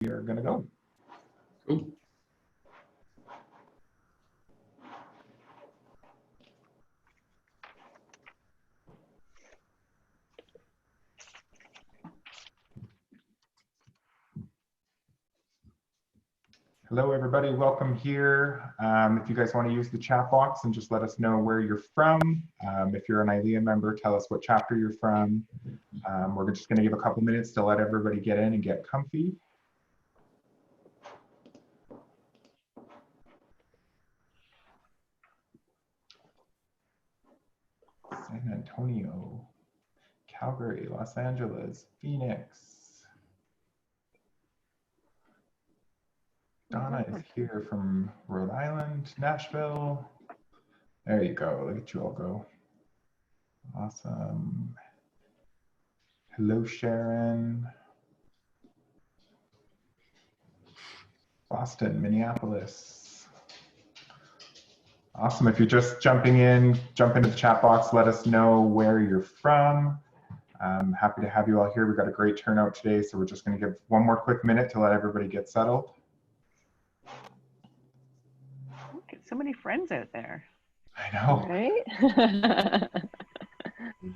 we are going to go. Cool. Hello, everybody. Welcome here. If you guys want to use the chat box and just let us know where you're from. If you're an ILEA member, tell us what chapter you're from. We're just going to give a couple minutes to let everybody get in and get comfy. San Antonio, Calgary, Los Angeles, Phoenix. Donna is here from Rhode Island, Nashville. There you go. Look at you all go. Awesome. Hello, Sharon. Boston, Minneapolis. Awesome. If you're just jumping in, jump into the chat box. Let us know where you're from. I'm happy to have you all here. We've got a great turnout today, so we're just going to give one more quick minute to let everybody get settled. So many friends out there. I know. Right?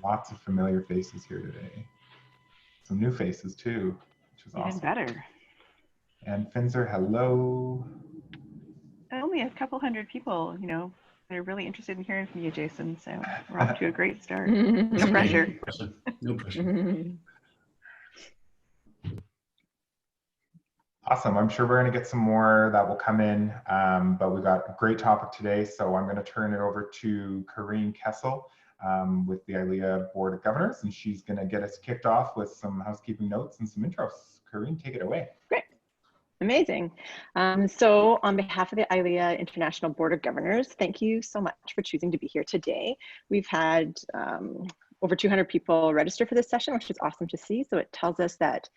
Lots of familiar faces here today. Some new faces too, which is awesome. Even better. And Finzer, hello. Only a couple hundred people, you know, they're really interested in hearing from you, Jason. So we're off to a great start. No pressure. No pressure. Awesome. I'm sure we're going to get some more that will come in, but we've got a great topic today. So I'm going to turn it over to Corinne Kessel with the ILEA Board of Governors, and she's going to get us kicked off with some housekeeping notes and some intros. Corinne, take it away. Great. Amazing. So on behalf of the ILEA International Board of Governors, thank you so much for choosing to be here today. We've had over 200 people register for this session, which is awesome to see. So it tells us that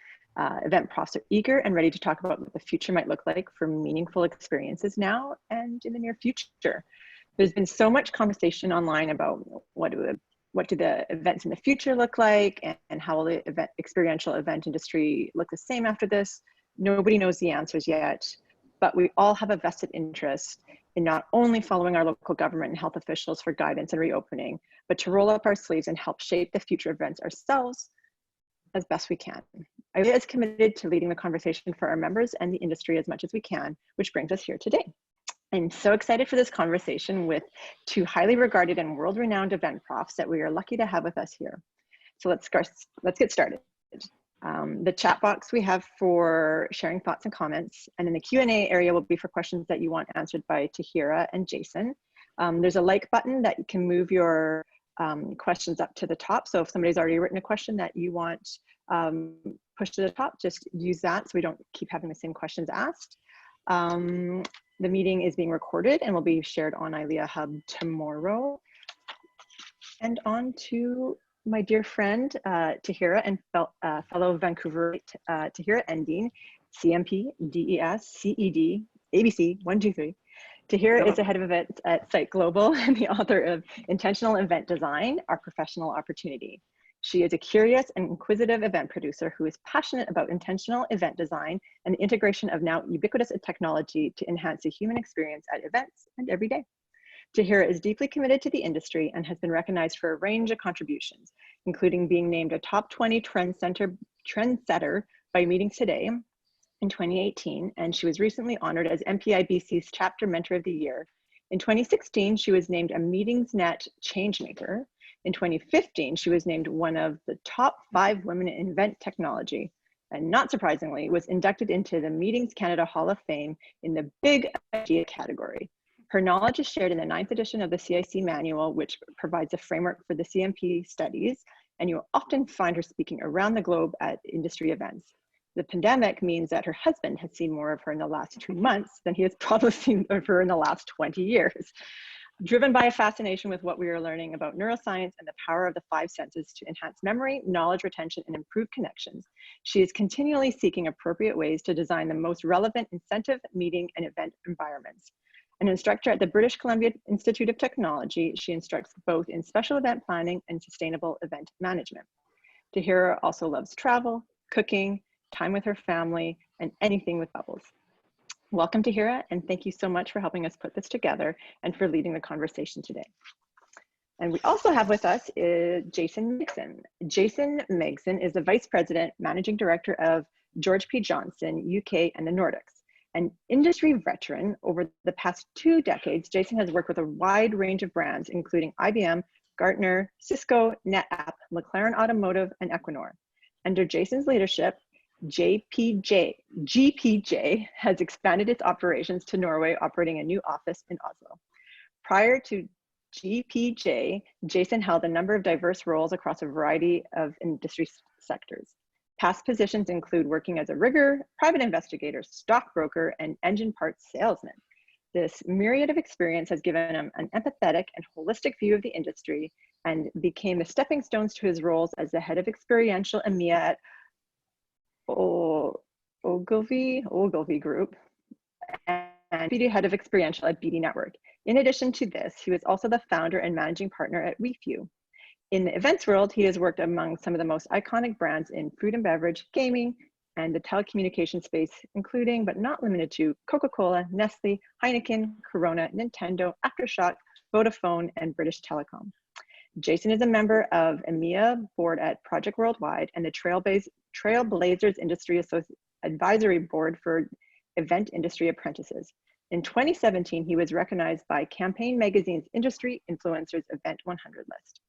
event profs are eager and ready to talk about what the future might look like for meaningful experiences now and in the near future. There's been so much conversation online about what do the events in the future look like, and how will the experiential event industry look the same after this. Nobody knows the answers yet, but we all have a vested interest in not only following our local government and health officials for guidance and reopening, but to roll up our sleeves and help shape the future events ourselves as best we can. ILEA is committed to leading the conversation for our members and the industry as much as we can, which brings us here today. I'm so excited for this conversation with two highly regarded and world-renowned event profs that we are lucky to have with us here. So let's get started. The chat box we have for sharing thoughts and comments, and then the Q&A area will be for questions that you want answered by Tahira and Jason. There's a like button that you can move your questions up to the top. So if somebody's already written a question that you want pushed to the top, just use that so we don't keep having the same questions asked. The meeting is being recorded and will be shared on ILEA Hub tomorrow. And on to my dear friend, Tahira, and fellow Vancouverite, Tahira Endean, CMP, DES, CED, ABC, 1, 2, 3. Tahira is the head of events at Site Global and the author of Intentional Event Design, Our Professional Opportunity. She is a curious and inquisitive event producer who is passionate about intentional event design and the integration of now ubiquitous technology to enhance the human experience at events and every day. Tahira is deeply committed to the industry and has been recognized for a range of contributions, including being named a top 20 trendsetter by Meetings Today in 2018, and she was recently honored as MPIBC's Chapter Mentor of the Year. In 2016, she was named a MeetingsNet Changemaker. In 2015, she was named one of the top 5 women in event technology, and not surprisingly, was inducted into the Meetings Canada Hall of Fame in the Big Idea category. Her knowledge is shared in the 9th edition of the CIC manual, which provides a framework for the CMP studies, and you will often find her speaking around the globe at industry events. The pandemic means that her husband has seen more of her in the last 2 months than he has probably seen of her in the last 20 years. Driven by a fascination with what we are learning about neuroscience and the power of the 5 senses to enhance memory, knowledge retention, and improve connections, she is continually seeking appropriate ways to design the most relevant incentive, meeting, and event environments. An instructor at the British Columbia Institute of Technology, she instructs both in special event planning and sustainable event management. Tahira also loves travel, cooking, time with her family, and anything with bubbles. Welcome, Tahira, and thank you so much for helping us put this together and for leading the conversation today. And we also have with us Jason Megson. Jason Megson is the Vice President, Managing Director of George P. Johnson, UK and the Nordics. An industry veteran over the past 2 decades, Jason has worked with a wide range of brands, including IBM, Gartner, Cisco, NetApp, McLaren Automotive, and Equinor. Under Jason's leadership, GPJ has expanded its operations to Norway, operating a new office in Oslo. Prior to GPJ, Jason held a number of diverse roles across a variety of industry sectors. Past positions include working as a rigger, private investigator, stockbroker, and engine parts salesman. This myriad of experience has given him an empathetic and holistic view of the industry and became the stepping stones to his roles as the head of Experiential EMEA at Ogilvy Group and deputy head of Experiential at BD Network. In addition to this, he was also the founder and managing partner at WeFew. In the events world, he has worked among some of the most iconic brands in food and beverage, gaming, and the telecommunication space, including but not limited to Coca-Cola, Nestle, Heineken, Corona, Nintendo, Aftershock, Vodafone, and British Telecom. Jason is a member of EMEA board at Project Worldwide and the Trailblazers Industry Advisory Board for Event Industry Apprentices. In 2017, he was recognized by Campaign Magazine's Industry Influencers Event 100 list.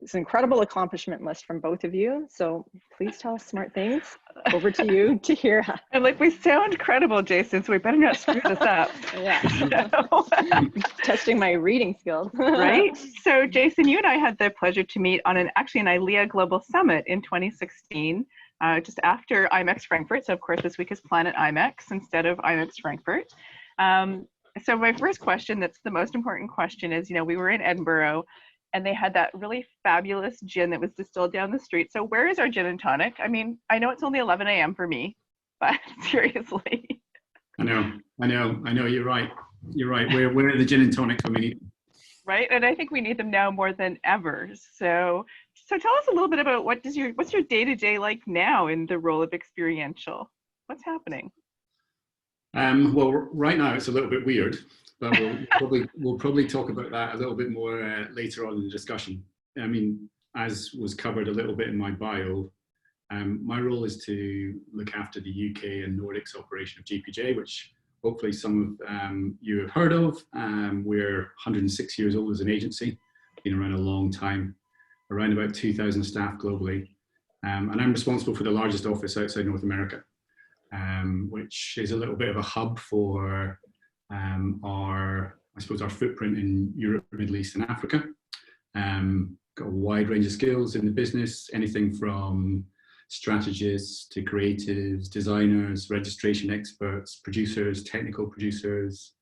It's an incredible accomplishment list from both of you. So please tell us smart things. Over to you, Tahira. And like, we sound credible, Jason, so we better not screw this up. Yeah. So, testing my reading skills. right? So Jason, you and I had the pleasure to meet on an ILEA Global Summit in 2016, just after IMEX Frankfurt. So of course, this week is Planet IMEX instead of IMEX Frankfurt. So my first question, that's the most important question, is, we were in Edinburgh, and they had that really fabulous gin that was distilled down the street. So where is our gin and tonic? I mean, I know it's only 11 a.m. for me, but seriously. I know, you're right. Where are the gin and tonic coming? Right, and I think we need them now more than ever. So tell us a little bit about what's your day-to-day like now in the role of Experiential? What's happening? Well, right now it's a little bit weird, but we'll probably talk about that a little bit more later on in the discussion. I mean, as was covered a little bit in my bio, my role is to look after the UK and Nordics operation of GPJ, which hopefully some of you have heard of. We're 106 years old as an agency, been around a long time, around about 2,000 staff globally. And I'm responsible for the largest office outside North America, which is a little bit of a hub for our footprint in Europe, Middle East and Africa. Got a wide range of skills in the business, anything from strategists to creatives, designers, registration experts, producers, technical producers,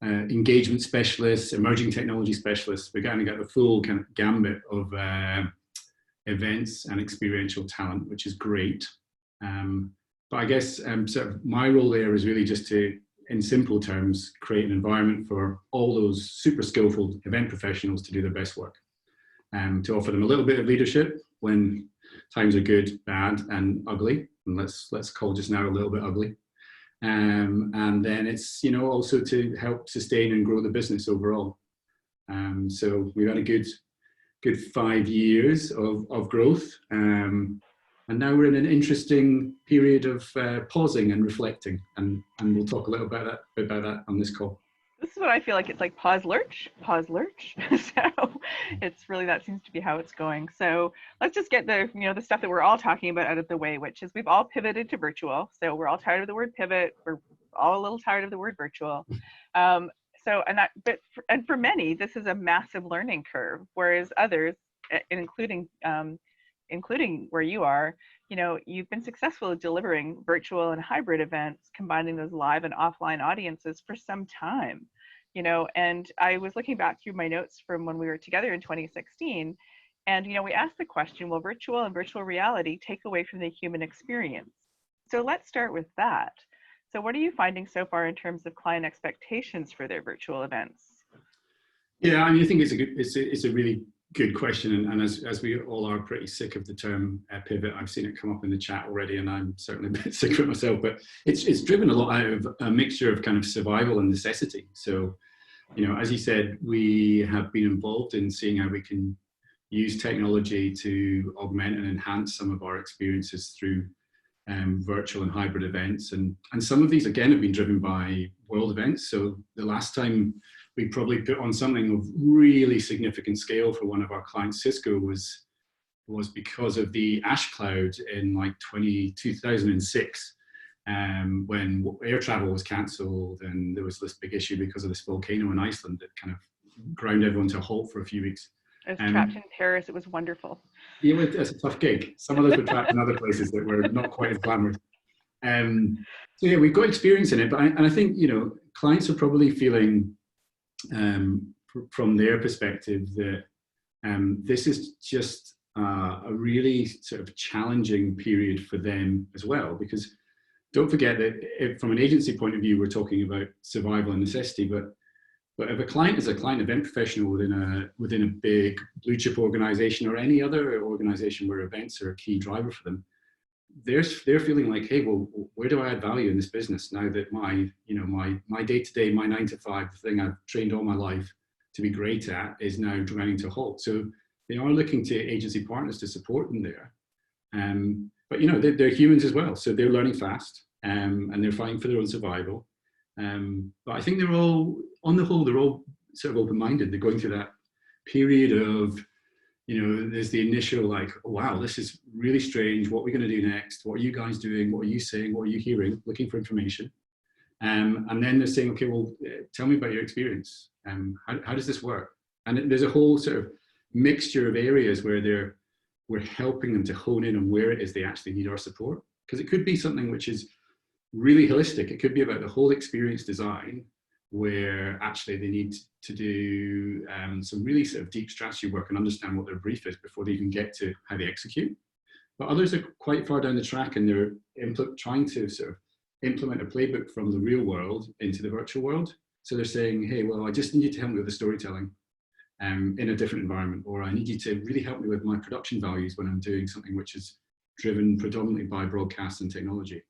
engagement specialists, emerging technology specialists. We're going to get the full kind of gambit of events and experiential talent, which is great. But I guess sort of my role there is really just to, in simple terms, create an environment for all those super skillful event professionals to do their best work, to offer them a little bit of leadership when times are good, bad, and ugly. And let's call just now a little bit ugly. And then it's, also to help sustain and grow the business overall. So we've had a good 5 years of growth. And now we're in an interesting period of pausing and reflecting, and we'll talk a little bit about that on this call. This is what I feel like. It's like pause, lurch. So it's really, that seems to be how it's going. So let's just get the, the stuff that we're all talking about out of the way, which is we've all pivoted to virtual. So we're all tired of the word pivot. We're all a little tired of the word virtual. And for many, this is a massive learning curve, whereas others, including where you are, you've been successful at delivering virtual and hybrid events, combining those live and offline audiences for some time, and I was looking back through my notes from when we were together in 2016, and, we asked the question, will virtual and virtual reality take away from the human experience? So let's start with that. So what are you finding so far in terms of client expectations for their virtual events? Yeah, I mean, I think it's a really good question, and as we all are pretty sick of the term pivot. I've seen it come up in the chat already, and I'm certainly a bit sick of it myself. But it's driven a lot out of a mixture of kind of survival and necessity. So, you know, as you said, we have been involved in seeing how we can use technology to augment and enhance some of our experiences through virtual and hybrid events, and some of these again have been driven by world events. So the last time we probably put on something of really significant scale for one of our clients, Cisco, was because of the ash cloud in like 2006, when air travel was cancelled, and there was this big issue because of this volcano in Iceland that kind of ground everyone to a halt for a few weeks. I was trapped in Paris. It was wonderful. Yeah, it's a tough gig. Some others were trapped in other places that were not quite as glamorous. So yeah, we've got experience in it, but I think, you know, clients are probably feeling from their perspective that this is just a really sort of challenging period for them as well, because don't forget that from an agency point of view, we're talking about survival and necessity, but if a client is a client event professional within a big blue chip organization or any other organization where events are a key driver for them, they're feeling like, hey, well, where do I add value in this business now that my day-to-day, my 9 to 5, the thing I've trained all my life to be great at, is now grinding to a halt. So they are looking to agency partners to support them there. But you know, they're humans as well, so they're learning fast, and they're fighting for their own survival. But I think they're all, on the whole, they're all sort of open-minded. They're going through that period of, you know, there's the initial like, oh, wow, this is really strange. What are we going to do next? What are you guys doing? What are you saying? What are you hearing? Looking for information. And then they're saying, okay, well, tell me about your experience. How does this work? And there's a whole sort of mixture of areas where we're helping them to hone in on where it is they actually need our support. Because it could be something which is really holistic. It could be about the whole experience design, where actually they need to do some really sort of deep strategy work and understand what their brief is before they even get to how they execute. But others are quite far down the track, and they're trying to sort of implement a playbook from the real world into the virtual world. So they're saying, hey, well, I just need you to help me with the storytelling in a different environment, or I need you to really help me with my production values when I'm doing something which is driven predominantly by broadcast and technology.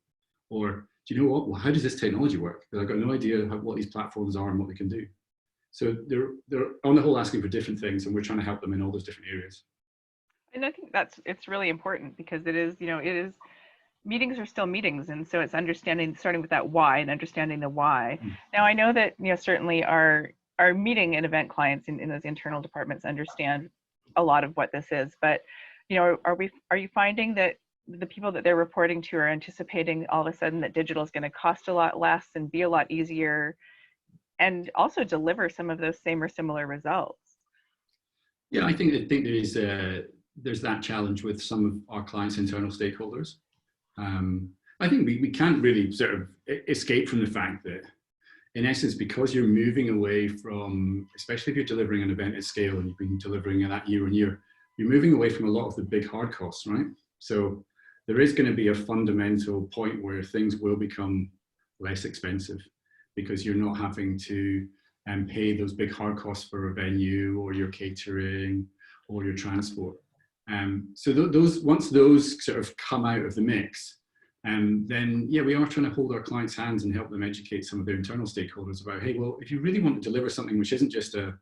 Or, do you know what? Well, how does this technology work? Because I've got no idea what these platforms are and what they can do. So they're on the whole asking for different things, and we're trying to help them in all those different areas. And I think it's really important, because it is, meetings are still meetings, and so it's starting with that why and understanding the why. Now, I know that, certainly our meeting and event clients in those internal departments understand a lot of what this is, but are you finding that the people that they're reporting to are anticipating all of a sudden that digital is going to cost a lot less and be a lot easier, and also deliver some of those same or similar results? Yeah, I think there's that challenge with some of our clients' internal stakeholders. I think we can't really sort of escape from the fact that, in essence, because you're moving away from, especially if you're delivering an event at scale and you've been delivering that year on year, you're moving away from a lot of the big hard costs, right? So there is going to be a fundamental point where things will become less expensive, because you're not having to pay those big hard costs for a venue or your catering or your transport. So once those sort of come out of the mix, then yeah, we are trying to hold our clients' hands and help them educate some of their internal stakeholders about, hey, well, if you really want to deliver something which isn't just an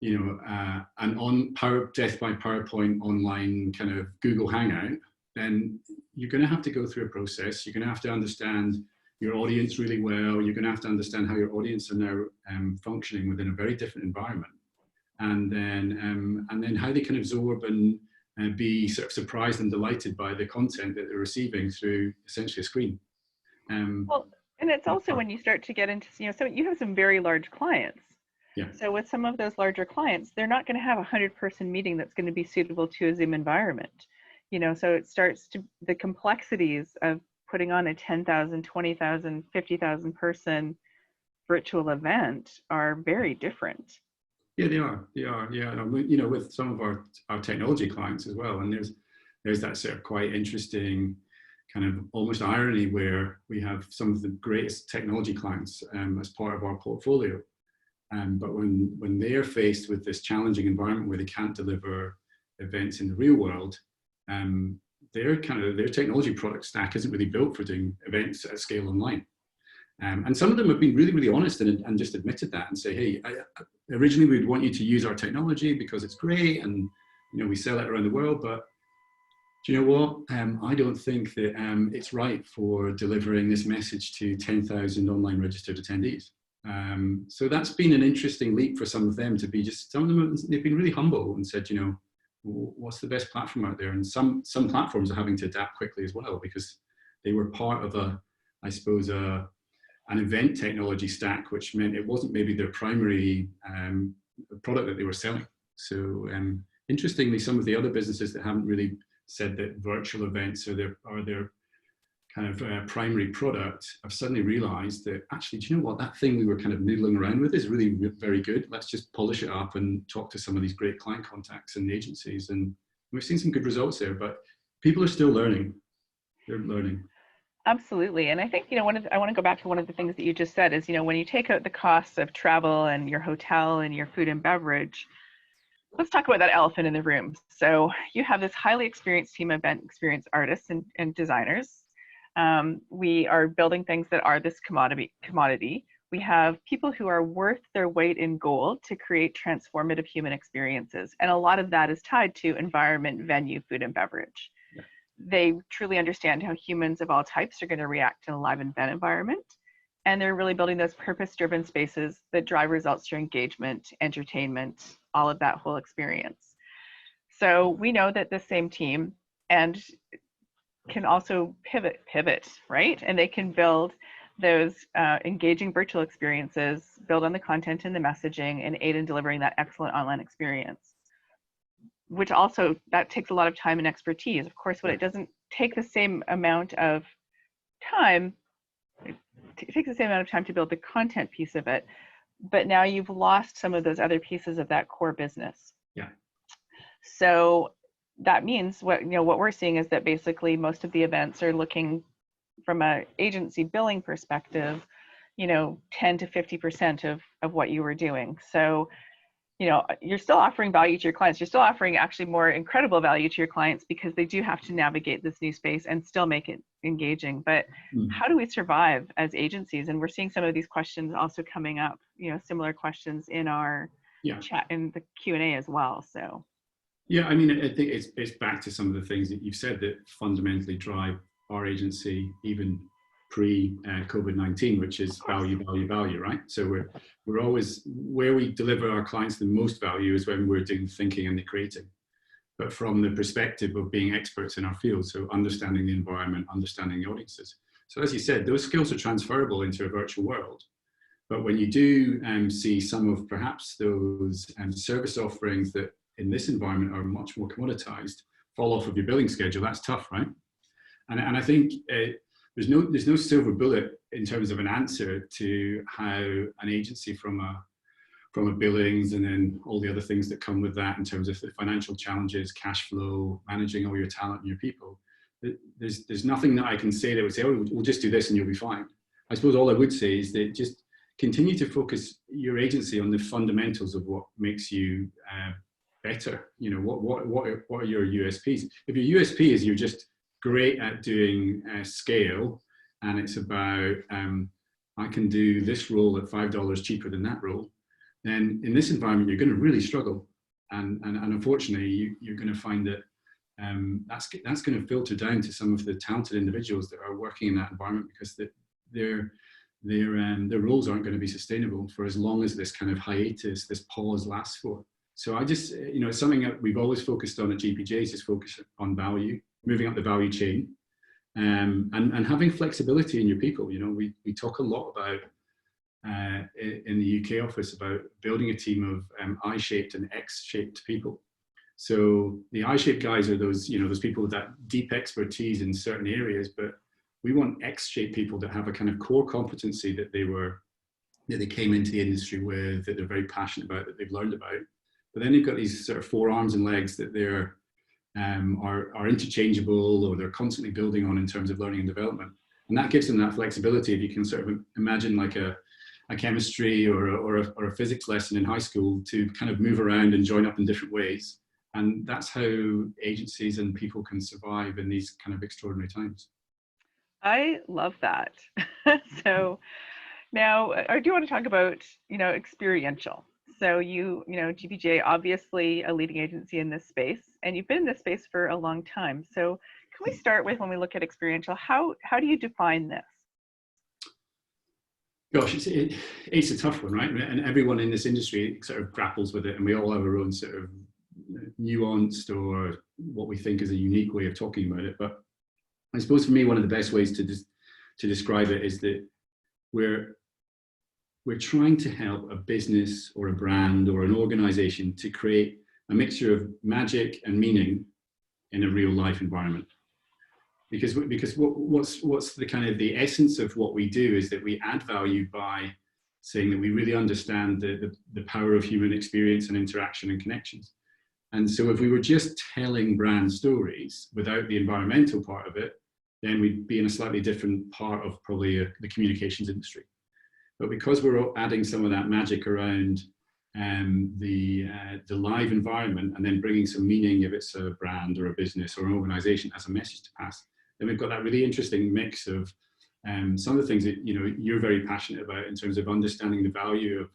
death by PowerPoint online kind of Google Hangout, then you're going to have to go through a process. You're going to have to understand your audience really well. You're going to have to understand how your audience are now functioning within a very different environment, and then how they can absorb and be sort of surprised and delighted by the content that they're receiving through essentially a screen. Well, and it's also when you start to get into, so you have some very large clients. Yeah. So with some of those larger clients, they're not going to have a 100-person meeting that's going to be suitable to a Zoom environment. So it starts to, the complexities of putting on a 10,000, 20,000, 50,000 person virtual event are very different. Yeah, they are. Yeah, with some of our technology clients as well, and there's that sort of quite interesting kind of almost irony where we have some of the greatest technology clients as part of our portfolio, But when they're faced with this challenging environment where they can't deliver events in the real world, their technology product stack isn't really built for doing events at scale online. And some of them have been really, really honest and just admitted that and say, hey, originally we'd want you to use our technology because it's great and we sell it around the world, but do you know what? I don't think that it's right for delivering this message to 10,000 online registered attendees. So that's been an interesting leap for some of them to be some of them, they've been really humble and said, what's the best platform out there? And some platforms are having to adapt quickly as well because they were part of an event technology stack, which meant it wasn't maybe their primary product that they were selling. So interestingly, some of the other businesses that haven't really said that virtual events are their kind of primary product have suddenly realized that actually, do you know what, that thing we were kind of noodling around with is really very good. Let's just polish it up and talk to some of these great client contacts and agencies. And we've seen some good results there, but people are still learning. They're learning. Absolutely. And I think, I want to go back to one of the things that you just said is, when you take out the costs of travel and your hotel and your food and beverage, let's talk about that elephant in the room. So you have this highly experienced team of event experience artists and designers. We are building things that are this commodity. We have people who are worth their weight in gold to create transformative human experiences. And a lot of that is tied to environment, venue, food, and beverage. Yeah. They truly understand how humans of all types are going to react in a live event environment. And they're really building those purpose-driven spaces that drive results through engagement, entertainment, all of that whole experience. So we know that the same team and can also pivot, right? And they can build those engaging virtual experiences, build on the content and the messaging, and aid in delivering that excellent online experience, which also, that takes a lot of time and expertise. Of course, what it doesn't take the same amount of time, it takes the same amount of time to build the content piece of it, but now you've lost some of those other pieces of that core business. Yeah. So that means what we're seeing is that basically most of the events are looking from an agency billing perspective, 10 to 50% of what you were doing. So, you're still offering value to your clients. You're still offering actually more incredible value to your clients because they do have to navigate this new space and still make it engaging. But how do we survive as agencies? And we're seeing some of these questions also coming up, similar questions in our chat, in the Q&A as well. So. Yeah, I mean, I think it's back to some of the things that you've said that fundamentally drive our agency even pre-COVID-19, which is value, right? So we're always, where we deliver our clients the most value is when we're doing the thinking and the creating, but from the perspective of being experts in our field, so understanding the environment, understanding the audiences. So as you said, those skills are transferable into a virtual world. But when you do see some of perhaps those service offerings that in this environment are much more commoditized, fall off of your billing schedule, that's tough, right? And I think there's no silver bullet in terms of an answer to how an agency from a billings and then all the other things that come with that in terms of the financial challenges, cash flow, managing all your talent and your people. There's nothing that I can say that would say, oh, we'll just do this and you'll be fine. I suppose all I would say is that just continue to focus your agency on the fundamentals of what makes you better. What are your USPs? If your USP is you're just great at doing scale, and it's about I can do this role at $5 cheaper than that role, then in this environment you're going to really struggle, and unfortunately you're going to find that that's going to filter down to some of the talented individuals that are working in that environment, because their roles aren't going to be sustainable for as long as this kind of hiatus, this pause lasts for. So I just, it's something that we've always focused on at GPJ, is just focus on value, moving up the value chain, and having flexibility in your people. We talk a lot about, in the UK office, about building a team of I-shaped and X-shaped people. So the I-shaped guys are those people with that deep expertise in certain areas, but we want X-shaped people that have a kind of core competency that they came into the industry with, that they're very passionate about, that they've learned about. But then you've got these sort of 4 arms and legs that they're are interchangeable, or they're constantly building on in terms of learning and development. And that gives them that flexibility. If you can sort of imagine like a a chemistry or a physics lesson in high school to kind of move around and join up in different ways. And that's how agencies and people can survive in these kind of extraordinary times. I love that. So now I do want to talk about, experiential. So GPJ, obviously a leading agency in this space, and you've been in this space for a long time. So can we start with, when we look at experiential, how do you define this? Gosh, it's a tough one, right? And everyone in this industry sort of grapples with it, and we all have our own sort of nuanced or what we think is a unique way of talking about it. But I suppose for me, one of the best ways to describe it is that we're trying to help a business or a brand or an organization to create a mixture of magic and meaning in a real life environment. Because what's the kind of the essence of what we do is that we add value by saying that we really understand the power of human experience and interaction and connections. And so if we were just telling brand stories without the environmental part of it, then we'd be in a slightly different part of probably the communications industry. But because we're adding some of that magic around the live environment and then bringing some meaning, if it's a brand or a business or an organization, as a message to pass, then we've got that really interesting mix of some of the things that you're very passionate about in terms of understanding the value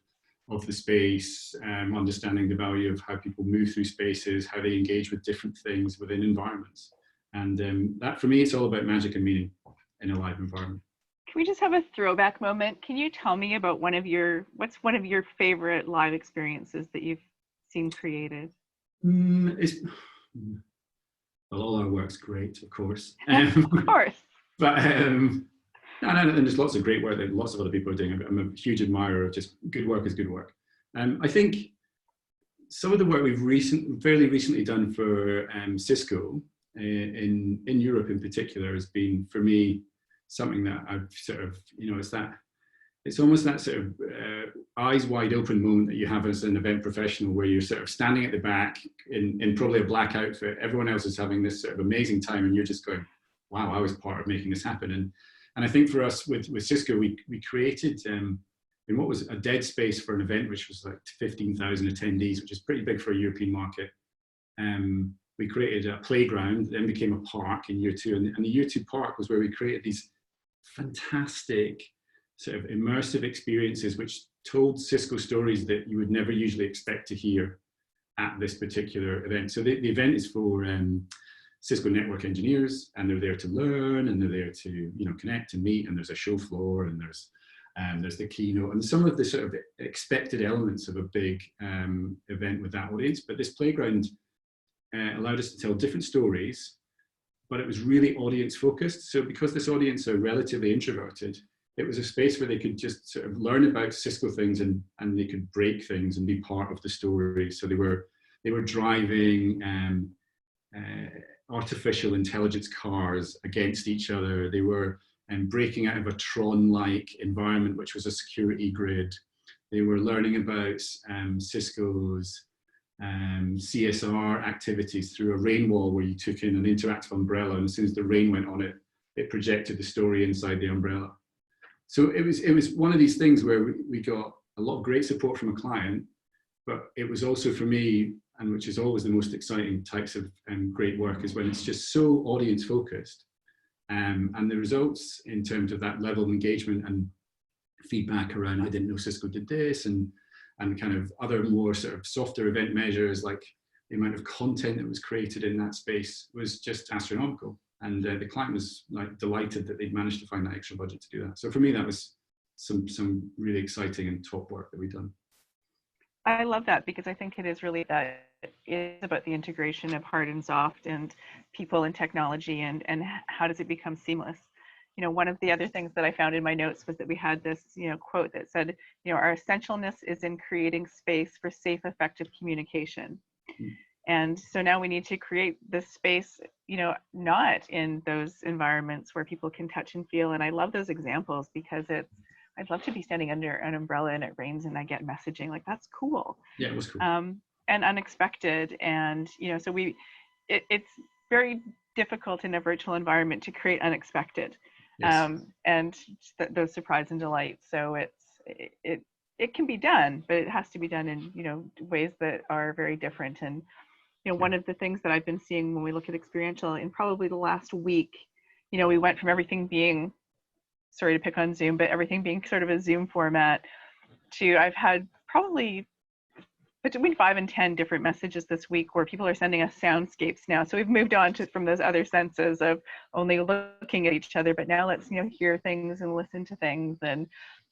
of the space, understanding the value of how people move through spaces, how they engage with different things within environments. And that, for me, it's all about magic and meaning in a live environment. Can we just have a throwback moment? Can you tell me about what's one of your favorite live experiences that you've seen created? Well, all our work's great, of course. Of course. But and there's lots of great work that lots of other people are doing. I'm a huge admirer of just good work is good work. I think some of the work we've fairly recently done for Cisco in Europe in particular has been, for me, something that I've sort of, it's almost that sort of eyes wide open moment that you have as an event professional, where you're sort of standing at the back in probably a black outfit. Everyone else is having this sort of amazing time, and you're just going, wow, I was part of making this happen. And I think for us with Cisco, we created in what was a dead space for an event, which was like 15,000 attendees, which is pretty big for a European market. We created a playground, then became a park in year two. And the year two park was where we created these fantastic sort of immersive experiences which told Cisco stories that you would never usually expect to hear at this particular event. So the event is for Cisco network engineers, and they're there to learn, and they're there to connect and meet, and there's a show floor, and there's the keynote, and some of the sort of expected elements of a big event with that audience. But this playground allowed us to tell different stories, but it was really audience focused. So because this audience are relatively introverted, it was a space where they could just sort of learn about Cisco things, and they could break things and be part of the story. So they were driving artificial intelligence cars against each other. They were breaking out of a Tron-like environment, which was a security grid. They were learning about Cisco's CSR activities through a rain wall, where you took in an interactive umbrella, and as soon as the rain went on it, it projected the story inside the umbrella. So it was one of these things where we got a lot of great support from a client, but it was also for me, and which is always the most exciting types of great work, is when it's just so audience focused, and the results in terms of that level of engagement and feedback around, I didn't know Cisco did this, and kind of other more sort of softer event measures, like the amount of content that was created in that space, was just astronomical. And the client was like delighted that they'd managed to find that extra budget to do that. So for me, that was some really exciting and top work that we've done. I love that, because I think it is really that it's about the integration of hard and soft, and people and technology, and how does it become seamless. One of the other things that I found in my notes was that we had this, quote that said, our essentialness is in creating space for safe, effective communication. And so now we need to create this space, not in those environments where people can touch and feel. And I love those examples, because I'd love to be standing under an umbrella and it rains and I get messaging, like, that's cool. Yeah, it was cool. And unexpected. And, so it's very difficult in a virtual environment to create unexpected. Yes. And those surprise and delight. So it can be done, but it has to be done in, you know, ways that are very different. And, you know, one of the things that I've been seeing when we look at experiential in probably the last week, you know, we went from everything being, sorry to pick on Zoom, but everything being sort of a Zoom format to, I've had probably between 5 and 10 different messages this week where people are sending us soundscapes now. So we've moved on to from those other senses of only looking at each other, but now let's, you know, hear things and listen to things. And,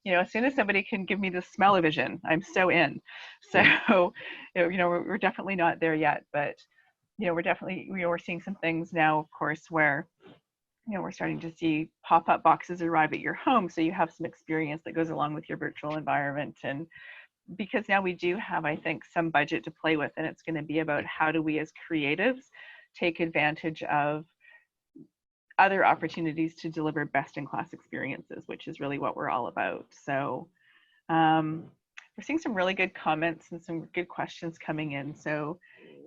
you know, as soon as somebody can give me the smell-o-vision, I'm so in. So, you know, we're definitely not there yet, but, you know, we're definitely, you know, we're seeing some things now, of course, where, you know, we're starting to see pop-up boxes arrive at your home. So you have some experience that goes along with your virtual environment. And because now we do have, I think, some budget to play with, and it's going to be about how do we as creatives take advantage of other opportunities to deliver best-in-class experiences, which is really what we're all about. So we're seeing some really good comments and some good questions coming in. So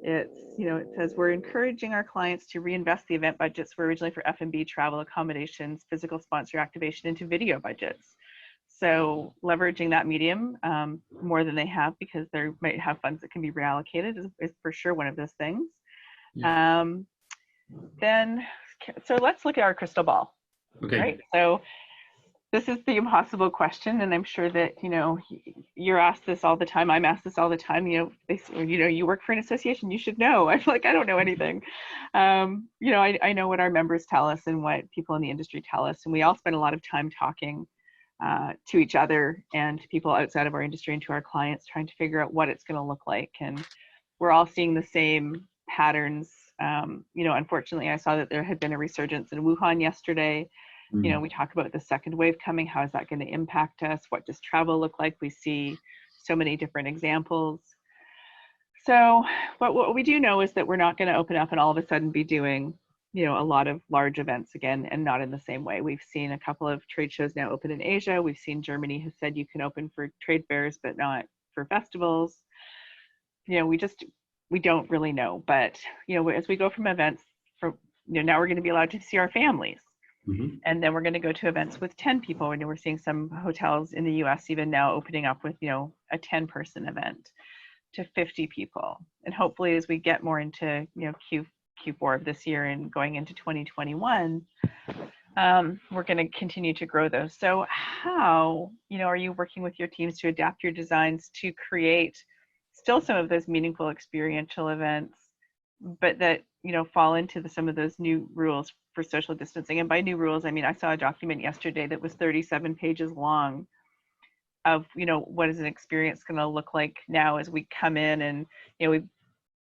it's, you know, it says we're encouraging our clients to reinvest the event budgets were originally for F&B, travel, accommodations, physical sponsor activation into video budgets. So leveraging that medium more than they have, because they might have funds that can be reallocated, is for sure one of those things. Yeah. Then, so let's look at our crystal ball. Okay. Right. So this is the impossible question, and I'm sure that, you know, you're asked this all the time. I'm asked this all the time. You know, you work for an association, you should know. I'm like, I don't know anything. You know, I know what our members tell us and what people in the industry tell us, and we all spend a lot of time talking to each other and to people outside of our industry and to our clients, trying to figure out what it's going to look like. And we're all seeing the same patterns. You know, unfortunately, I saw that there had been a resurgence in Wuhan yesterday. You know, we talk about the second wave coming. How is that going to impact us? What does travel look like? We see so many different examples. So what we do know is that we're not going to open up and all of a sudden be doing, you know, a lot of large events again, and not in the same way. We've seen a couple of trade shows now open in Asia. We've seen Germany has said you can open for trade fairs, but not for festivals. You know, we don't really know. But, you know, as we go from events, you know, now we're going to be allowed to see our families. Mm-hmm. And then we're going to go to events with 10 people. And we're seeing some hotels in the US even now opening up with, you know, a 10-person event to 50 people. And hopefully as we get more into, you know, Q4 of this year and going into 2021, we're going to continue to grow those. So how, you know, are you working with your teams to adapt your designs to create still some of those meaningful experiential events, but that, you know, fall into some of those new rules for social distancing? And by new rules, I mean, I saw a document yesterday that was 37 pages long of, you know, what is an experience going to look like now as we come in. And, you know, we've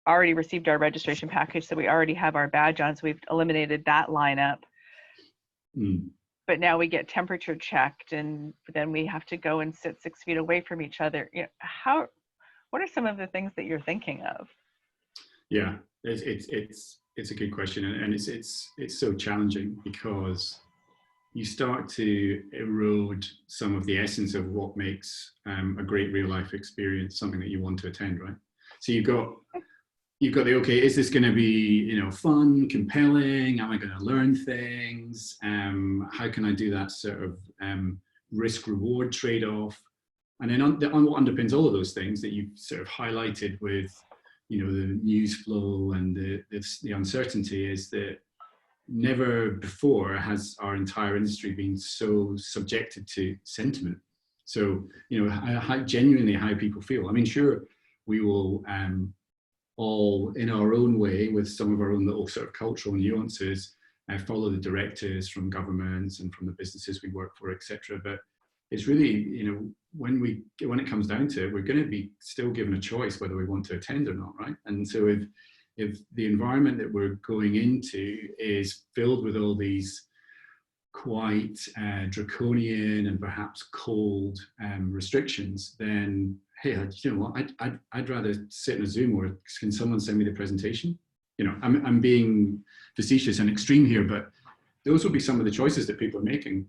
already received our registration package, so we already have our badge on, so we've eliminated that lineup. But now we get temperature checked, and then we have to go and sit 6 feet away from each other. You know, what are some of the things that you're thinking of? Yeah, it's a good question, and it's so challenging because you start to erode some of the essence of what makes a great real life experience something that you want to attend, right? So you've got the, okay, is this going to be, you know, fun, compelling? Am I going to learn things? How can I do that sort of risk reward trade-off? And then on what underpins all of those things that you've sort of highlighted with, you know, the news flow and the uncertainty, is that never before has our entire industry been so subjected to sentiment. So, you know, how genuinely how people feel. I mean, sure, we will all in our own way with some of our own little sort of cultural nuances follow the directives from governments and from the businesses we work for, etc. But it's really, you know, when it comes down to it, we're going to be still given a choice whether we want to attend or not, right? And so if the environment that we're going into is filled with all these quite draconian and perhaps cold restrictions, then hey, you know what? I'd rather sit in a Zoom, or can someone send me the presentation? You know, I'm being facetious and extreme here, but those will be some of the choices that people are making.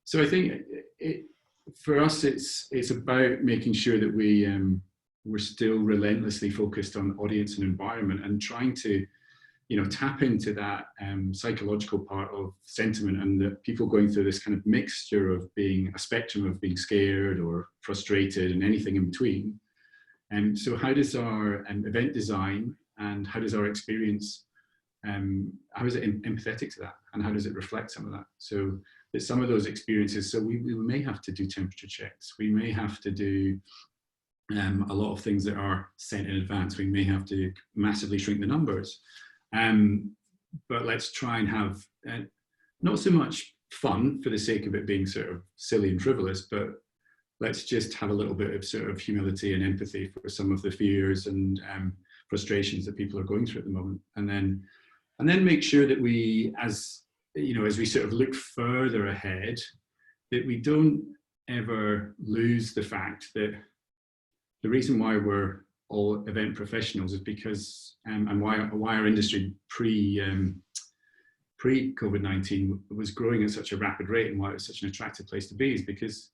So I think for us, it's about making sure that we're still relentlessly focused on audience and environment, and trying to tap into that psychological part of sentiment, and the people going through this kind of mixture of being a spectrum of being scared or frustrated and anything in between. And so how does our event design and how does our experience, how is it empathetic to that, and how does it reflect some of that? So that some of those experiences, so we may have to do temperature checks, we may have to do a lot of things that are set in advance, we may have to massively shrink the numbers. But let's try and have not so much fun for the sake of it being sort of silly and frivolous, but let's just have a little bit of sort of humility and empathy for some of the fears and frustrations that people are going through at the moment. And then make sure that we, as we sort of look further ahead, that we don't ever lose the fact that the reason why we're all event professionals is because, and why our industry pre-COVID-19 was growing at such a rapid rate, and why it was such an attractive place to be, is because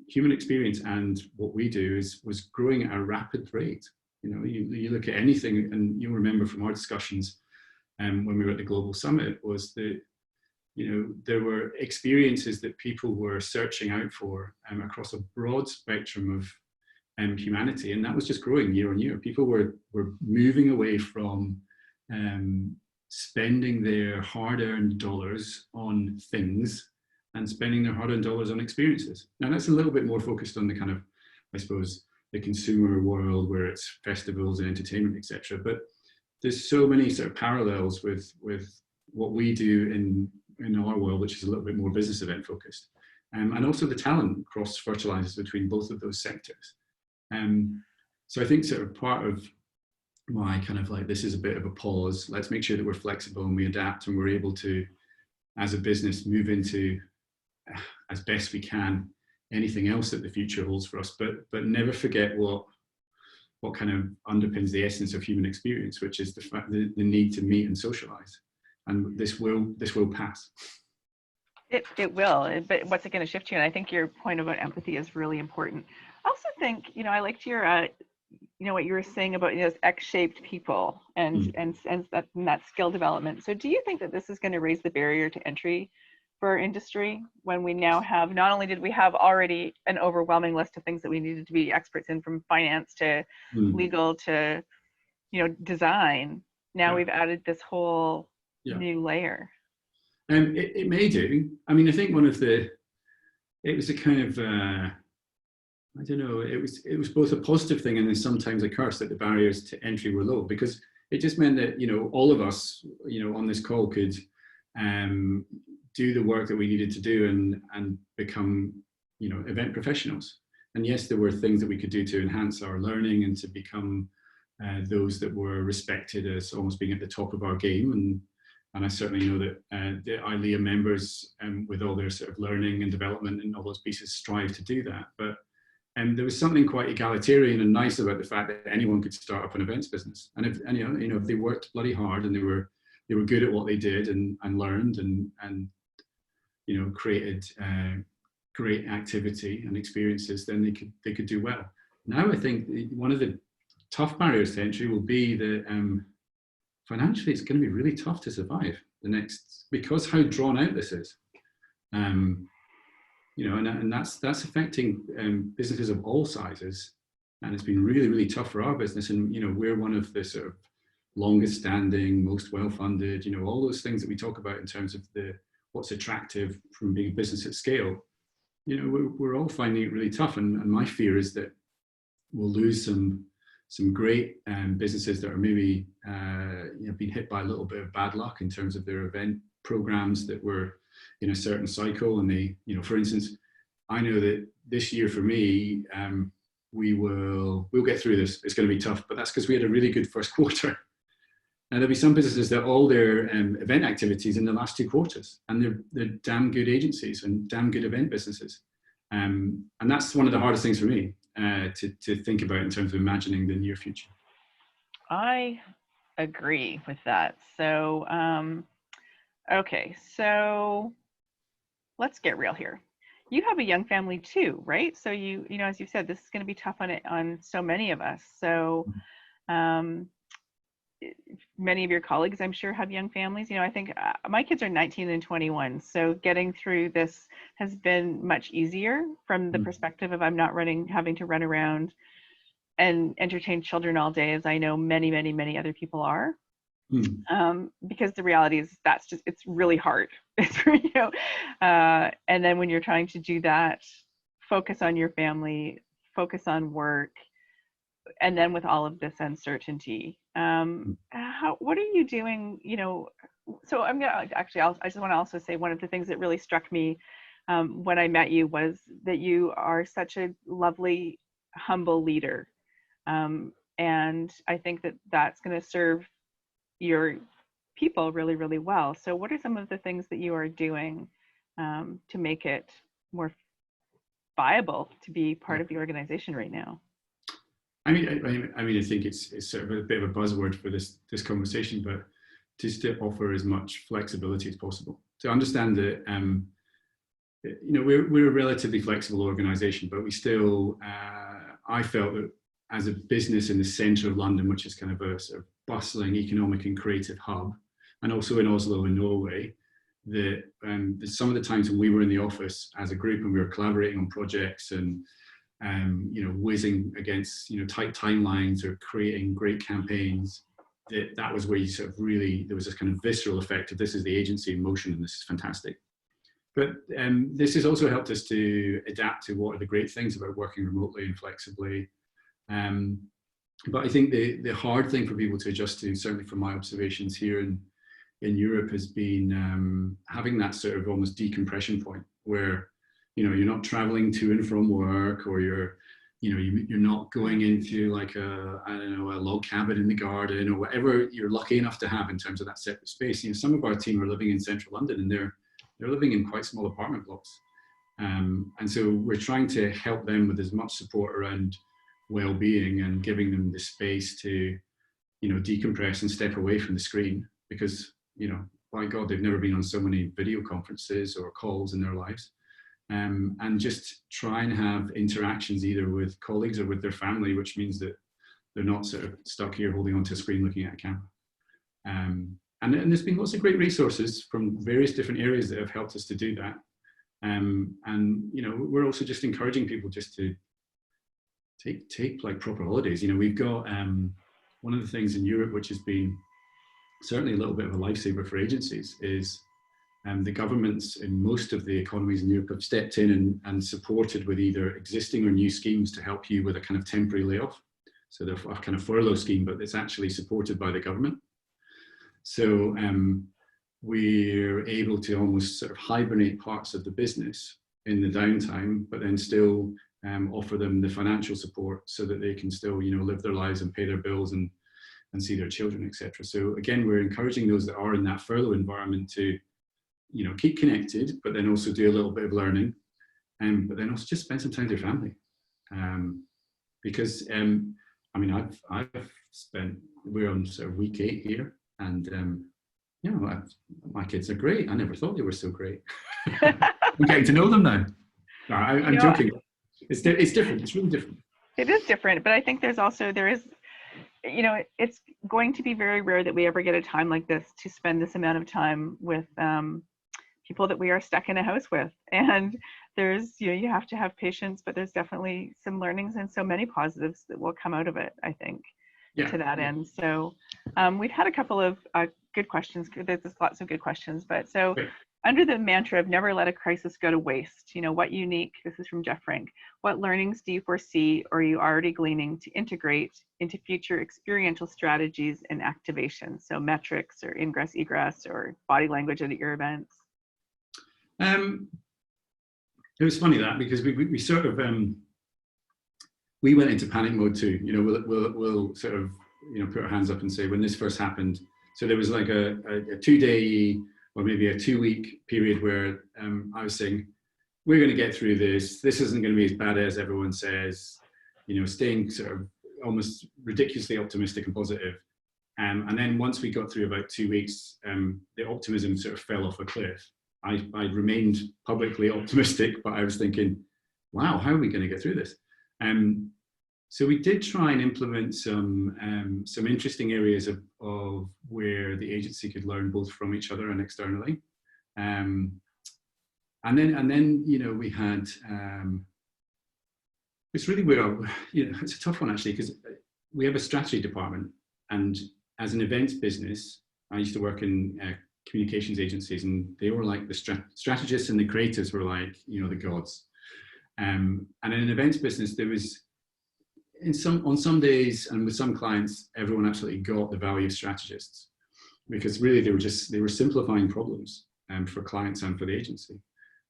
human experience and what we do was growing at a rapid rate. You look at anything, and you'll remember from our discussions when we were at the Global Summit, was that there were experiences that people were searching out for across a broad spectrum of humanity, and that was just growing year on year. People were moving away from spending their hard-earned dollars on things and spending their hard-earned dollars on experiences. Now that's a little bit more focused on the kind of, I suppose, the consumer world where it's festivals and entertainment, etc. But there's so many sort of parallels with what we do in our world, which is a little bit more business event focused, and also the talent cross fertilizes between both of those sectors. So I think sort of part of my kind of like, this is a bit of a pause. Let's make sure that we're flexible and we adapt and we're able to, as a business, move into, as best we can, anything else that the future holds for us, but never forget what kind of underpins the essence of human experience, which is the fact, the need to meet and socialize. And this will pass. It will, but what's it going to shift to? And I think your point about empathy is really important. I also think, I liked your, what you were saying about those X-shaped people and that skill development. So do you think that this is going to raise the barrier to entry for our industry, when we now have, not only did we have already an overwhelming list of things that we needed to be experts in, from finance to legal to, design, now we've added this whole new layer? It may do. I mean, I think it was a kind of, I don't know, it was both a positive thing and then sometimes a curse that the barriers to entry were low, because it just meant that, all of us, on this call could do the work that we needed to do and become, event professionals. And yes, there were things that we could do to enhance our learning and to become those that were respected as almost being at the top of our game. And I certainly know that the ILEA members, with all their sort of learning and development and all those pieces, strive to do that. But there was something quite egalitarian and nice about the fact that anyone could start up an events business. And if they worked bloody hard and they were good at what they did and learned and created great activity and experiences, then they could do well. Now I think one of the tough barriers to entry will be that financially it's going to be really tough to survive because how drawn out this is. And that's affecting businesses of all sizes, and it's been really, really tough for our business. And we're one of the sort of longest standing, most well-funded, all those things that we talk about in terms of what's attractive from being a business at scale. We're all finding it really tough, and my fear is that we'll lose some great businesses that are maybe been hit by a little bit of bad luck in terms of their event programs that were in a certain cycle. And they, for instance, I know that this year for me, we'll get through this. It's going to be tough, but that's because we had a really good first quarter. And there'll be some businesses that all their event activities in the last 2 quarters, and they're damn good agencies and damn good event businesses. And that's one of the hardest things for me to think about in terms of imagining the near future. I agree with that. So, okay, so let's get real here. You have a young family too, right? So you as you said, this is going to be tough on so many of us. So, many of your colleagues, I'm sure, have young families. I think my kids are 19 and 21, so getting through this has been much easier from the perspective of I'm not having to run around and entertain children all day, as I know many, many, many other people are. Because the reality is it's really hard. It's and then when you're trying to do that, focus on your family, focus on work, and then with all of this uncertainty, what are you doing? So I'm gonna actually, I just want to also say one of the things that really struck me when I met you was that you are such a lovely, humble leader, and I think that that's going to serve your people really, really well. So what are some of the things that you are doing to make it more viable to be part of the organization right now? I think it's sort of a bit of a buzzword for this conversation, but just to offer as much flexibility as possible. To understand that, we're a relatively flexible organization, but we still, I felt that as a business in the centre of London, which is kind of a sort of bustling economic and creative hub, and also in Oslo in Norway, that some of the times when we were in the office as a group and we were collaborating on projects and whizzing against tight timelines or creating great campaigns, that was where you sort of really, there was this kind of visceral effect of this is the agency in motion and this is fantastic. But this has also helped us to adapt to what are the great things about working remotely and flexibly. But I think the hard thing for people to adjust to, certainly from my observations here in Europe, has been having that sort of almost decompression point where you're not traveling to and from work, or you're not going into like a log cabin in the garden or whatever you're lucky enough to have in terms of that separate space. Some of our team are living in central London and they're living in quite small apartment blocks, and so we're trying to help them with as much support around well-being and giving them the space to decompress and step away from the screen, because by God, they've never been on so many video conferences or calls in their lives. And just try and have interactions either with colleagues or with their family, which means that they're not sort of stuck here holding onto a screen looking at a camera. And there's been lots of great resources from various different areas that have helped us to do that. And we're also just encouraging people just to take like proper holidays. We've got one of the things in Europe which has been certainly a little bit of a lifesaver for agencies is the governments in most of the economies in Europe have stepped in and supported with either existing or new schemes to help you with a kind of temporary layoff. So they're a kind of furlough scheme, but it's actually supported by the government. So we're able to almost sort of hibernate parts of the business in the downtime, but then still offer them the financial support so that they can still, live their lives and pay their bills and see their children, etc. So again, we're encouraging those that are in that furlough environment to keep connected, but then also do a little bit of learning, but then also just spend some time with your family. Because, we're on sort of week 8 here, and, my kids are great. I never thought they were so great. I'm getting to know them now. No, I'm joking. It's different. It's really different. It is different, but I think there is, it's going to be very rare that we ever get a time like this to spend this amount of time with people that we are stuck in a house with. And there's, you have to have patience, but there's definitely some learnings and so many positives that will come out of it, I think, to that end. So we've had a couple of good questions. There's lots of good questions, but so under the mantra of never let a crisis go to waste, this is from Jeff Frank, what learnings do you foresee or are you already gleaning to integrate into future experiential strategies and activations? So metrics or ingress, egress, or body language at your events? It was funny that, because we sort of, we went into panic mode too. We'll sort of, put our hands up and say when this first happened. So there was like a 2-day or maybe a 2-week period where I was saying, we're going to get through this. This isn't going to be as bad as everyone says, staying sort of almost ridiculously optimistic and positive. And then once we got through about 2 weeks, the optimism sort of fell off a cliff. I remained publicly optimistic, but I was thinking, wow, how are we going to get through this? So we did try and implement some interesting areas of where the agency could learn both from each other and externally. And then you know, we had, it's really where, you know, it's a tough one actually, because we have a strategy department, and as an events business, I used to work in communications agencies, and they were like the strategists and the creatives were like, you know, the gods. And in an events business, there was, on some days and with some clients, everyone absolutely got the value of strategists, because really they were simplifying problems for clients and for the agency.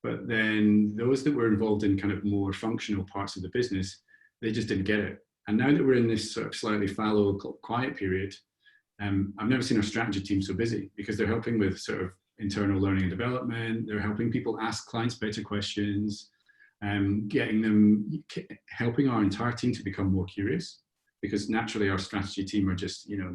But then those that were involved in kind of more functional parts of the business, they just didn't get it. And now that we're in this sort of slightly fallow, quiet period, I've never seen our strategy team so busy, because they're helping with sort of internal learning and development. They're helping people ask clients better questions, helping our entire team to become more curious, because naturally our strategy team are just, you know,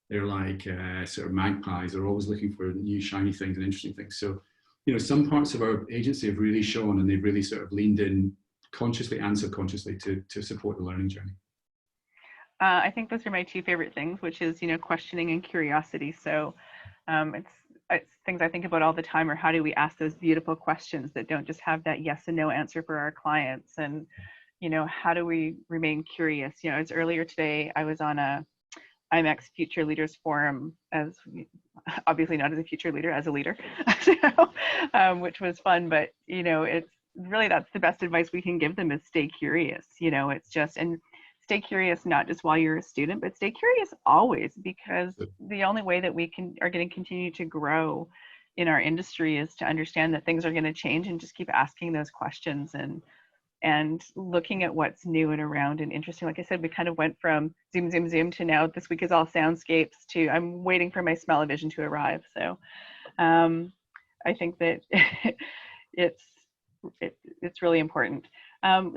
they're like sort of magpies. They're always looking for new shiny things and interesting things. So, you know, some parts of our agency have really shown, and they've really sort of leaned in consciously and subconsciously to support the learning journey. I think those are my two favorite things, which is, you know, questioning and curiosity. So it's things I think about all the time, are how do we ask those beautiful questions that don't just have that yes and no answer for our clients? And, you know, how do we remain curious? You know, as earlier today, I was on a IMEX Future Leaders Forum, as obviously not as a future leader, as a leader, so, which was fun. But, you know, it's really, that's the best advice we can give them, is stay curious. You know, it's just, and stay curious, not just while you're a student, but stay curious always, because the only way that we are going to continue to grow in our industry is to understand that things are going to change, and just keep asking those questions and looking at what's new and around and interesting. Like I said, we kind of went from zoom to now this week is all soundscapes to I'm waiting for my smell-o-vision to arrive. So I think that it's really important.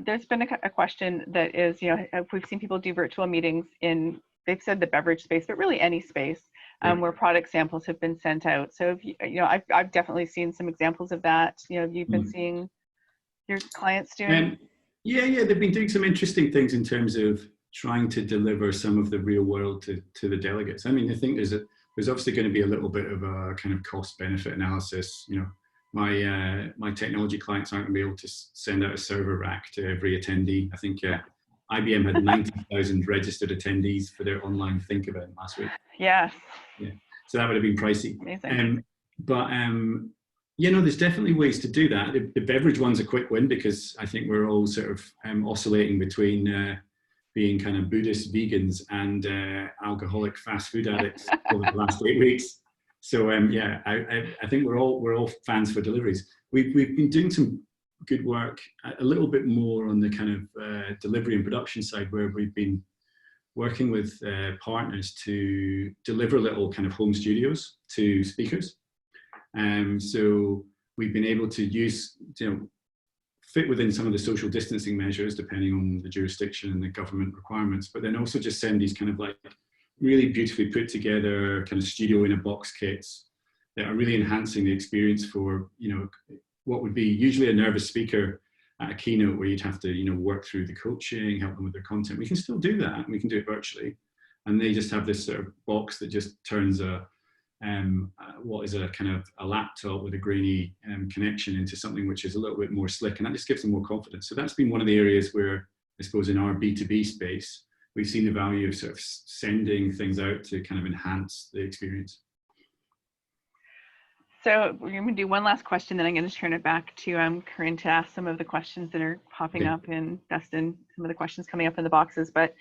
There's been a question that is, you know, if we've seen people do virtual meetings in, they've said the beverage space, but really any space where product samples have been sent out. So, if you know, I've definitely seen some examples of that. You know, you've been seeing your clients doing? Yeah, they've been doing some interesting things in terms of trying to deliver some of the real world to the delegates. I mean, I think there's obviously going to be a little bit of a kind of cost benefit analysis. You know, my technology clients aren't going to be able to send out a server rack to every attendee. I think IBM had 90,000 registered attendees for their online Think event last week. Yeah. So that would have been pricey. Amazing. You know, there's definitely ways to do that. The beverage one's a quick win, because I think we're all sort of oscillating between being kind of Buddhist vegans and alcoholic fast food addicts over the last 8 weeks. So yeah, I think we're all fans for deliveries. We've been doing some good work, a little bit more on the kind of delivery and production side, where we've been working with partners to deliver little kind of home studios to speakers. So we've been able to use, you know, fit within some of the social distancing measures, depending on the jurisdiction and the government requirements, but then also just send these kind of like really beautifully put together kind of studio in a box kits that are really enhancing the experience for, you know, what would be usually a nervous speaker at a keynote, where you'd have to, you know, work through the coaching, help them with their content. We can still do that, and we can do it virtually. And they just have this sort of box that just turns what is a kind of a laptop with a grainy connection into something which is a little bit more slick, and that just gives them more confidence. So that's been one of the areas where, I suppose, in our B2B space, we've seen the value of sort of sending things out to kind of enhance the experience. So we're going to do one last question, then I'm going to turn it back to Corinne to ask some of the questions that are popping up, and Dustin, some of the questions coming up in the boxes. But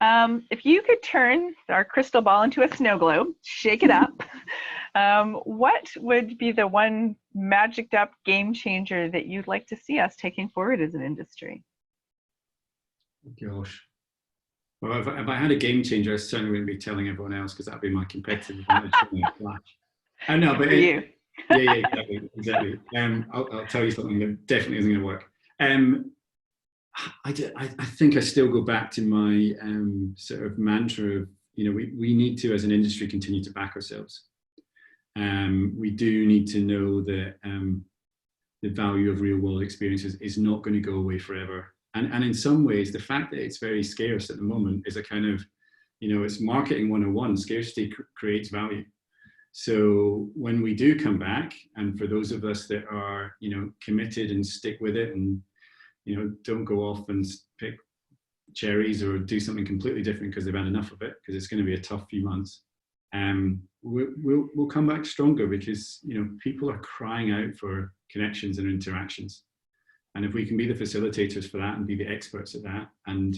if you could turn our crystal ball into a snow globe, shake it up, what would be the one magicked up game changer that you'd like to see us taking forward as an industry? Gosh. Well, if I had a game changer, I certainly wouldn't be telling everyone else, because that'd be my competitive advantage. I know, but yeah, exactly. I'll tell you something that definitely isn't going to work. I think I still go back to my sort of mantra of, you know, we need to, as an industry, continue to back ourselves. We do need to know that the value of real world experiences is not going to go away forever. And in some ways, the fact that it's very scarce at the moment is a kind of, it's marketing 101, scarcity creates value. So when we do come back, and for those of us that are, committed and stick with it and, don't go off and pick cherries or do something completely different because they've had enough of it, because it's going to be a tough few months. We'll come back stronger because, people are crying out for connections and interactions. And if we can be the facilitators for that and be the experts at that and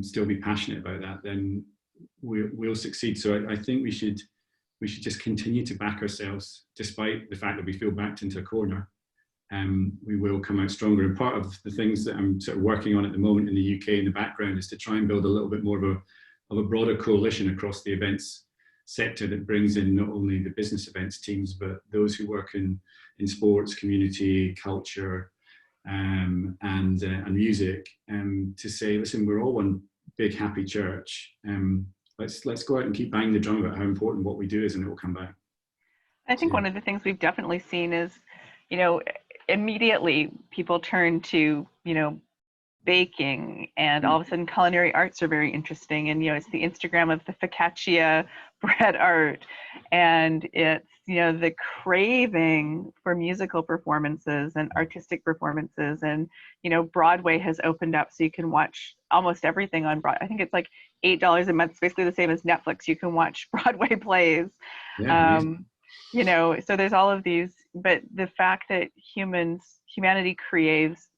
still be passionate about that, then we'll succeed. So I think we should just continue to back ourselves, despite the fact that we feel backed into a corner. We will come out stronger. And part of the things that I'm sort of working on at the moment in the UK in the background is to try and build a little bit more of a broader coalition across the events sector that brings in not only the business events teams, but those who work in sports, community, culture, and music, to say, listen, we're all one big happy church. Let's go out and keep banging the drum about how important what we do is, and it will come back. I think one of the things we've definitely seen is, immediately people turn to, baking, and all of a sudden culinary arts are very interesting. And, it's the Instagram of the focaccia bread art, and it's, the craving for musical performances and artistic performances. And, Broadway has opened up so you can watch almost everything on Broadway. I think it's like $8 a month. It's basically the same as Netflix. You can watch Broadway plays. Yeah, So there's all of these, but the fact that humanity craves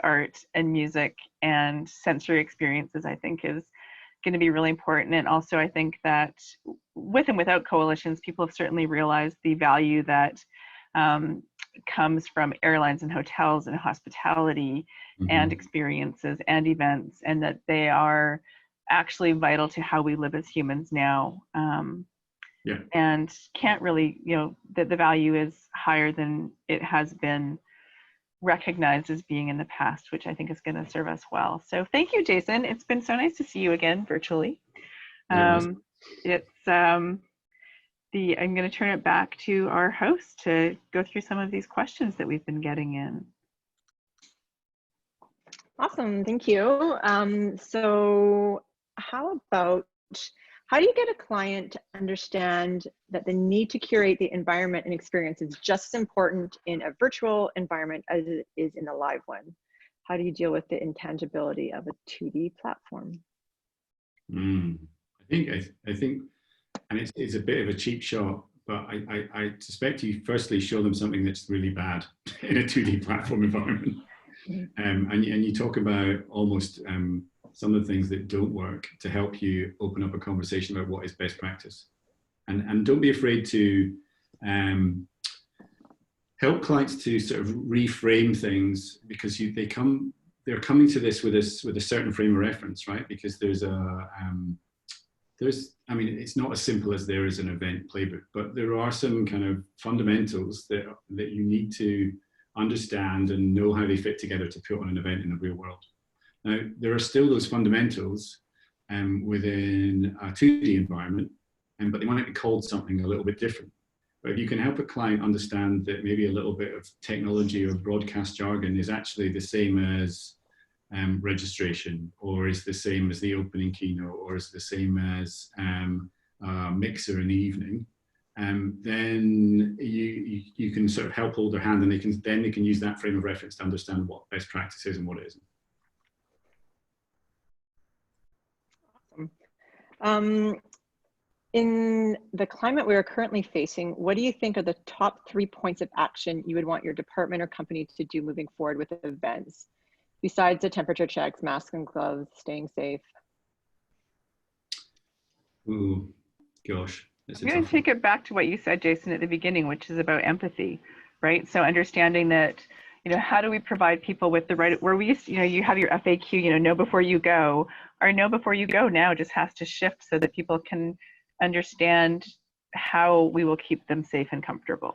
art and music and sensory experiences, I think, is going to be really important. And also, I think that with and without coalitions, people have certainly realized the value that comes from airlines and hotels and hospitality and experiences and events, and that they are actually vital to how we live as humans now. And can't really, that the value is higher than it has been recognized as being in the past, which I think is going to serve us well. So thank you, Jason. It's been so nice to see you again virtually. I'm going to turn it back to our host to go through some of these questions that we've been getting in. Awesome, thank you. So how do you get a client to understand that the need to curate the environment and experience is just as important in a virtual environment as it is in a live one? How do you deal with the intangibility of a 2D platform? I think, and it's a bit of a cheap shot, but I suspect you firstly show them something that's really bad in a 2D platform environment. And you talk about almost some of the things that don't work to help you open up a conversation about what is best practice. And don't be afraid to help clients to sort of reframe things, because they're coming to this with a certain frame of reference, right? Because it's not as simple as there is an event playbook, but there are some kind of fundamentals that you need to understand and know how they fit together to put on an event in the real world. Now, there are still those fundamentals within a 2D environment, but they might be called something a little bit different. But if you can help a client understand that maybe a little bit of technology or broadcast jargon is actually the same as registration, or is the same as the opening keynote, or is the same as mixer in the evening, then you can sort of help hold their hand, and they can use that frame of reference to understand what best practice is and what it isn't. In the climate we are currently facing, what do you think are the top 3 points of action you would want your department or company to do moving forward with events, besides the temperature checks, masks and gloves, staying safe? Ooh, gosh. I'm going to take it back to what you said, Jason, at the beginning, which is about empathy, right? So understanding that, how do we provide people with the right, where we used to, you have your FAQ, know before you go. Our know before you go now just has to shift so that people can understand how we will keep them safe and comfortable.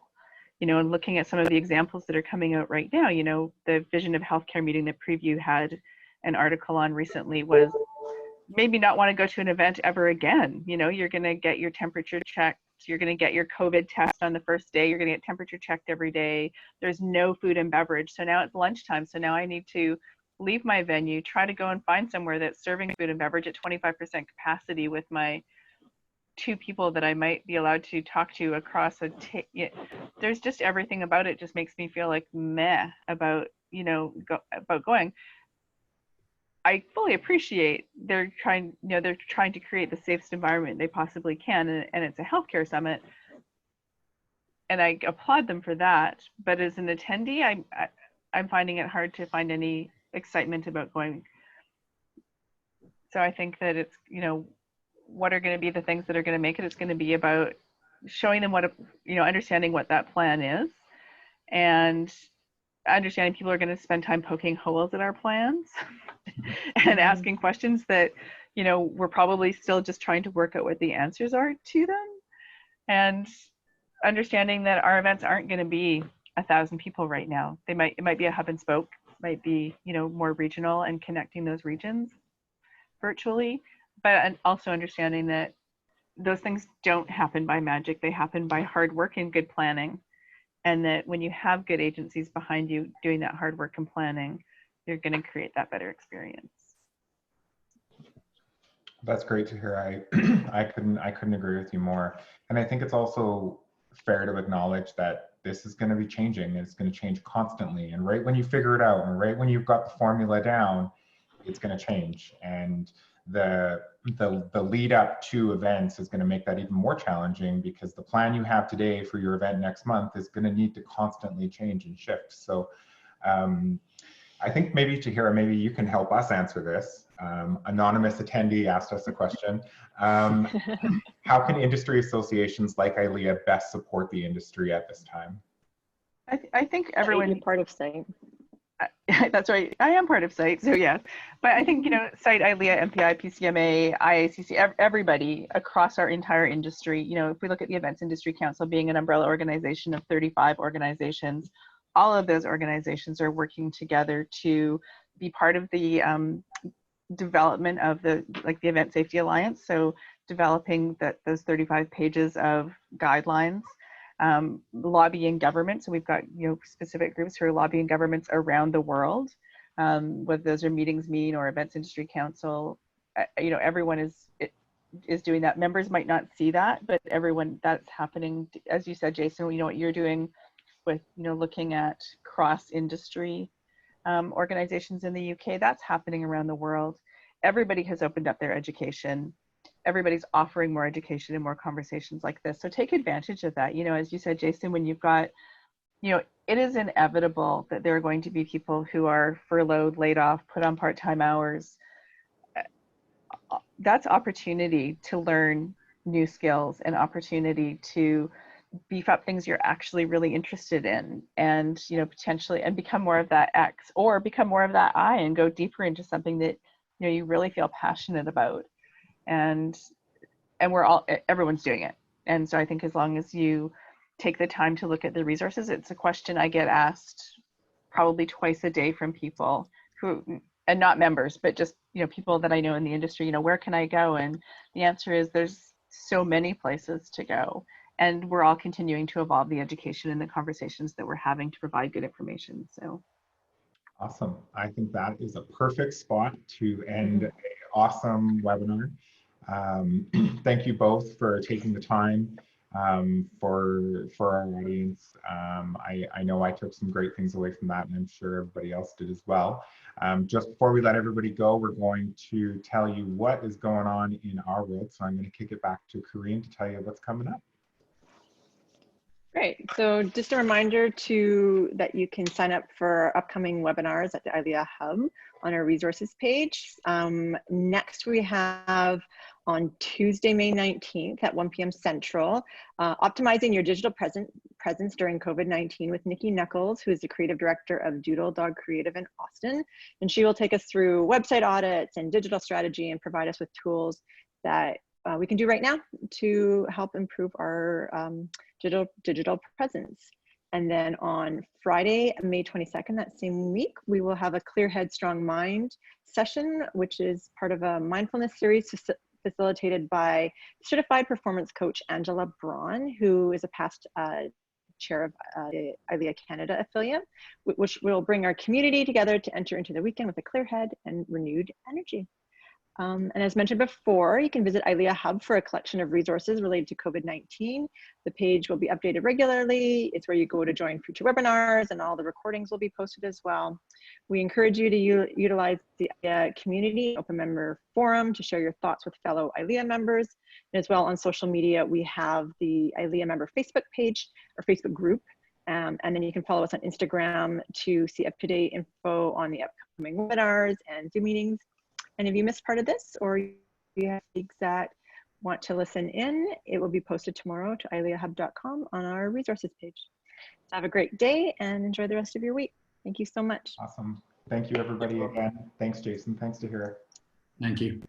And looking at some of the examples that are coming out right now, the Vision of Healthcare meeting that Preview had an article on recently was maybe not want to go to an event ever again. You're going to get your temperature checked. You're going to get your COVID test on the first day. You're going to get temperature checked every day. There's no food and beverage. So now it's lunchtime. So now I need to leave my venue, try to go and find somewhere that's serving food and beverage at 25% capacity with my 2 people that I might be allowed to talk to across there's just everything about it just makes me feel like meh about, about going. I fully appreciate they're trying to create the safest environment they possibly can, and it's a healthcare summit, and I applaud them for that. But as an attendee, I'm finding it hard to find any excitement about going. So I think that it's, what are going to be the things that are going to make it? It's going to be about showing them understanding what that plan is, and understanding people are going to spend time poking holes at our plans and asking questions that, we're probably still just trying to work out what the answers are to them, and understanding that our events aren't going to be 1,000 people right now. It might be a hub and spoke, might be, more regional and connecting those regions virtually, but also understanding that those things don't happen by magic. They happen by hard work and good planning. And that when you have good agencies behind you doing that hard work and planning, you're going to create that better experience. That's great to hear. I couldn't agree with you more. And I think it's also fair to acknowledge that this is going to be changing. It's going to change constantly. And right when you figure it out, and right when you've got the formula down, it's going to change. And the lead up to events is going to make that even more challenging, because the plan you have today for your event next month is going to need to constantly change and shift. So I think maybe Tahira, maybe you can help us answer this. Anonymous attendee asked us a question. How can industry associations like ILEA best support the industry at this time? I think everyone— You're part of SITE. That's right. I am part of SITE, so yeah. But I think, SITE, ILEA, MPI, PCMA, IACC, everybody across our entire industry, if we look at the Events Industry Council being an umbrella organization of 35 organizations, all of those organizations are working together to be part of the development of the Event Safety Alliance. So developing those 35 pages of guidelines. Lobbying government. So we've got, specific groups who are lobbying governments around the world, whether those are Meetings Mean or Events Industry Council. Everyone is doing that. Members might not see that, but everyone, that's happening. As you said, Jason, what you're doing with, looking at cross-industry organizations in the UK, that's happening around the world. Everybody has opened up their education. Everybody's offering more education and more conversations like this. So take advantage of that. As you said, Jason, when you've got, it is inevitable that there are going to be people who are furloughed, laid off, put on part-time hours. That's opportunity to learn new skills and opportunity to beef up things you're actually really interested in, and, potentially, and become more of that X, or become more of that I, and go deeper into something that, you really feel passionate about. And everyone's doing it. And so I think as long as you take the time to look at the resources, it's a question I get asked probably twice a day from people who, and not members, but just, people that I know in the industry, where can I go? And the answer is there's so many places to go. And we're all continuing to evolve the education and the conversations that we're having to provide good information. So. Awesome. I think that is a perfect spot to end an awesome webinar. Thank you both for taking the time for our audience. I know I took some great things away from that, and I'm sure everybody else did as well. Just before we let everybody go, we're going to tell you what is going on in our world. So I'm going to kick it back to Corinne to tell you what's coming up. Great. So just a reminder that you can sign up for upcoming webinars at the ILEA Hub on our resources page. Next, we have on Tuesday, May 19th at 1 p.m. Central, Optimizing Your Digital Presence During COVID-19 with Nikki Knuckles, who is the creative director of Doodle Dog Creative in Austin. And she will take us through website audits and digital strategy and provide us with tools that we can do right now to help improve our digital presence. And then on Friday, May 22nd, that same week, we will have a Clear Head, Strong Mind session, which is part of a mindfulness series facilitated by certified performance coach Angela Braun, who is a past chair of the ILEA Canada affiliate, which will bring our community together to enter into the weekend with a clear head and renewed energy. And as mentioned before, you can visit ILEA Hub for a collection of resources related to COVID-19. The page will be updated regularly. It's where you go to join future webinars, and all the recordings will be posted as well. We encourage you to utilize the ILEA community open member forum to share your thoughts with fellow ILEA members. And as well, on social media, we have the ILEA member Facebook page or Facebook group. And then you can follow us on Instagram to see up-to-date info on the upcoming webinars and Zoom meetings. And if you missed part of this, or you have things that want to listen in, it will be posted tomorrow to ileahub.com on our resources page. So have a great day and enjoy the rest of your week. Thank you so much. Awesome. Thank you, everybody, again. Thanks, Jason. Thanks, Tahira. Thank you.